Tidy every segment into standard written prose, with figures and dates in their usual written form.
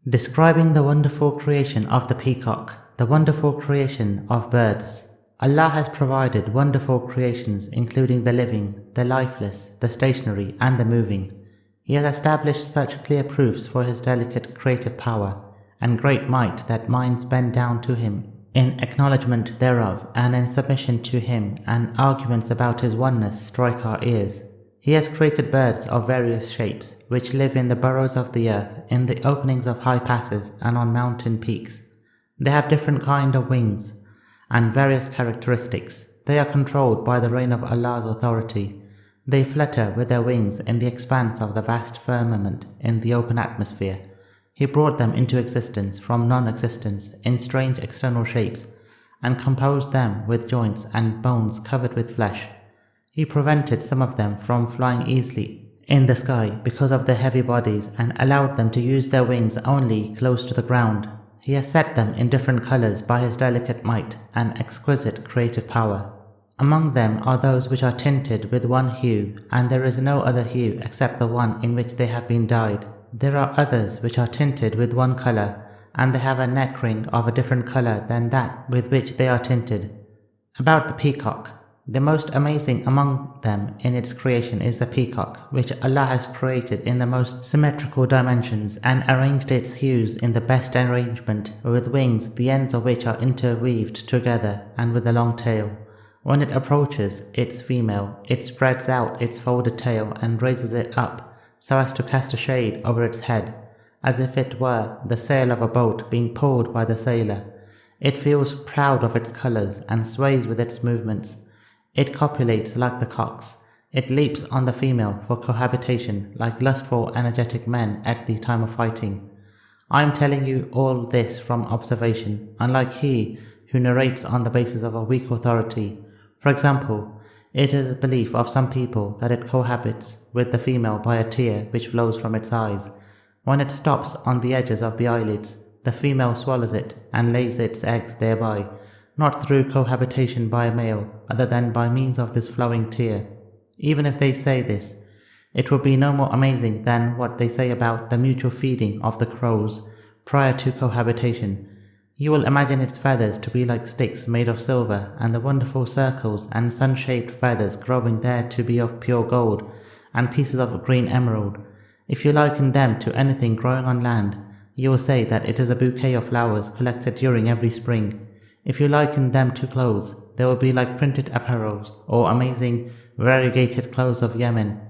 Describing the wonderful creation of the peacock, the wonderful creation of birds. Allah has provided wonderful creations including the living, the lifeless, the stationary and the moving. He has established such clear proofs for His delicate creative power and great might that minds bend down to Him in acknowledgment thereof and in submission to Him, and arguments about His oneness strike our ears. He has created birds of various shapes, which live in the burrows of the earth, in the openings of high passes, and on mountain peaks. They have different kind of wings, and various characteristics. They are controlled by the rein of Allah's authority. They flutter with their wings in the expanse of the vast firmament in the open atmosphere. He brought them into existence from non-existence in strange external shapes, and composed them with joints and bones covered with flesh. He prevented some of them from flying easily in the sky because of their heavy bodies, and allowed them to use their wings only close to the ground. He has set them in different colors by His delicate might and exquisite creative power. Among them are those which are tinted with one hue, and there is no other hue except the one in which they have been dyed. There are others which are tinted with one color, and they have a neck ring of a different color than that with which they are tinted. About the peacock. The most amazing among them in its creation is the peacock, which Allah has created in the most symmetrical dimensions and arranged its hues in the best arrangement, with wings the ends of which are interweaved together and with a long tail. When it approaches its female, it spreads out its folded tail and raises it up so as to cast a shade over its head, as if it were the sail of a boat being pulled by the sailor. It feels proud of its colors and sways with its movements. It copulates like the cocks. It leaps on the female for cohabitation like lustful, energetic men at the time of fighting. I am telling you all this from observation, unlike he who narrates on the basis of a weak authority. For example, it is the belief of some people that it cohabits with the female by a tear which flows from its eyes. When it stops on the edges of the eyelids, the female swallows it and lays its eggs thereby, not through cohabitation by a male, other than by means of this flowing tear. Even if they say this, it will be no more amazing than what they say about the mutual feeding of the crows prior to cohabitation. You will imagine its feathers to be like sticks made of silver, and the wonderful circles and sun-shaped feathers growing there to be of pure gold, and pieces of green emerald. If you liken them to anything growing on land, you will say that it is a bouquet of flowers collected during every spring. If you liken them to clothes, they will be like printed apparels, or amazing variegated clothes of Yemen.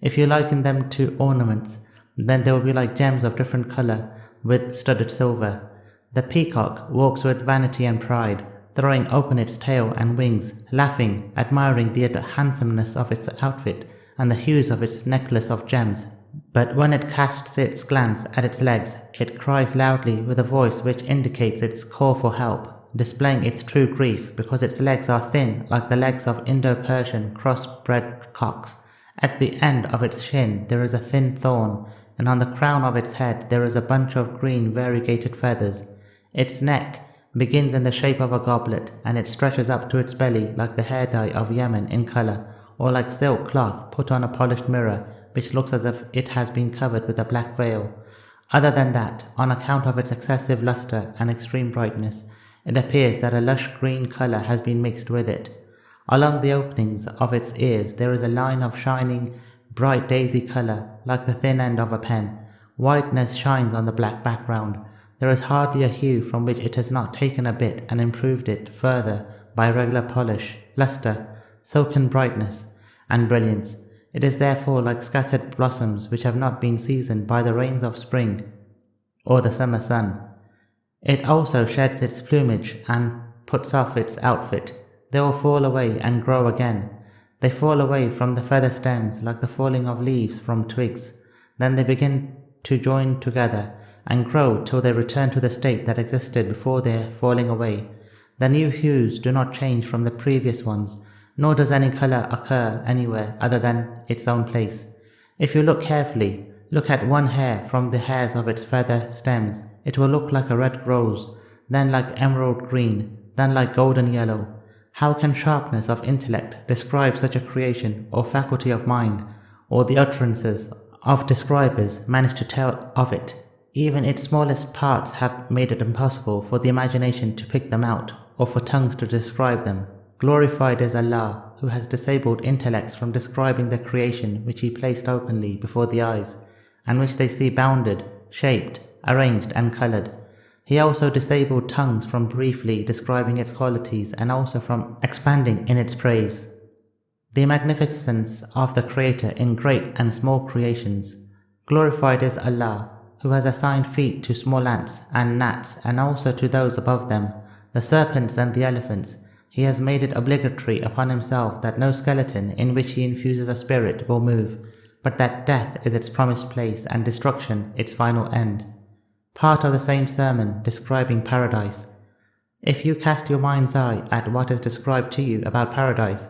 If you liken them to ornaments, then they will be like gems of different color with studded silver. The peacock walks with vanity and pride, throwing open its tail and wings, laughing, admiring the handsomeness of its outfit and the hues of its necklace of gems. But when it casts its glance at its legs, it cries loudly with a voice which indicates its call for help, displaying its true grief because its legs are thin like the legs of Indo-Persian cross-bred cocks. At the end of its shin there is a thin thorn, and on the crown of its head there is a bunch of green variegated feathers. Its neck begins in the shape of a goblet, and it stretches up to its belly like the hair dye of Yemen in color, or like silk cloth put on a polished mirror, which looks as if it has been covered with a black veil. Other than that, on account of its excessive luster and extreme brightness, it appears that a lush green color has been mixed with it. Along the openings of its ears there is a line of shining, bright daisy color, like the thin end of a pen. Whiteness shines on the black background. There is hardly a hue from which it has not taken a bit and improved it further by regular polish, luster, silken brightness, and brilliance. It is therefore like scattered blossoms which have not been seasoned by the rains of spring or the summer sun. It also sheds its plumage and puts off its outfit. They will fall away and grow again. They fall away from the feather stems like the falling of leaves from twigs. Then they begin to join together and grow till they return to the state that existed before their falling away. The new hues do not change from the previous ones, nor does any color occur anywhere other than its own place. If you look carefully, look at one hair from the hairs of its feather stems. It will look like a red rose, then like emerald green, then like golden yellow. How can sharpness of intellect describe such a creation, or faculty of mind, or the utterances of describers manage to tell of it? Even its smallest parts have made it impossible for the imagination to pick them out, or for tongues to describe them. Glorified is Allah, who has disabled intellects from describing the creation which He placed openly before the eyes, and which they see bounded, shaped, arranged and coloured. He also disabled tongues from briefly describing its qualities and also from expanding in its praise. The magnificence of the Creator in great and small creations. Glorified is Allah, who has assigned feet to small ants and gnats and also to those above them, the serpents and the elephants. He has made it obligatory upon Himself that no skeleton in which He infuses a spirit will move, but that death is its promised place and destruction its final end. Part of the same sermon describing paradise. If you cast your mind's eye at what is described to you about paradise,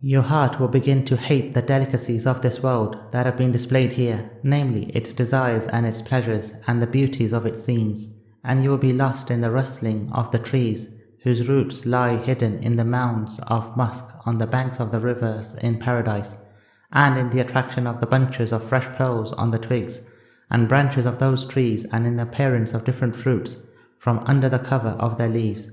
your heart will begin to hate the delicacies of this world that have been displayed here, namely its desires and its pleasures and the beauties of its scenes, and you will be lost in the rustling of the trees, whose roots lie hidden in the mounds of musk on the banks of the rivers in paradise, and in the attraction of the bunches of fresh pearls on the twigs and branches of those trees, and in the appearance of different fruits from under the cover of their leaves.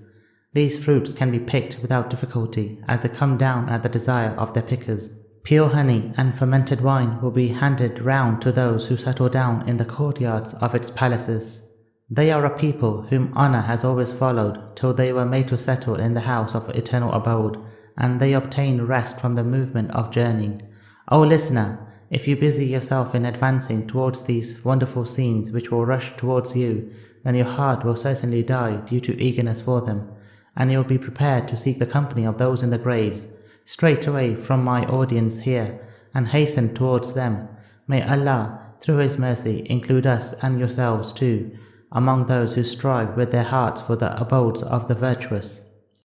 These fruits can be picked without difficulty, as they come down at the desire of their pickers. Pure honey and fermented wine will be handed round to those who settle down in the courtyards of its palaces. They are a people whom honor has always followed, till they were made to settle in the house of eternal abode, and they obtain rest from the movement of journeying. O listener, if you busy yourself in advancing towards these wonderful scenes which will rush towards you, then your heart will certainly die due to eagerness for them, and you will be prepared to seek the company of those in the graves. Straight away from my audience here, and hasten towards them. May Allah, through His mercy, include us and yourselves too, among those who strive with their hearts for the abodes of the virtuous.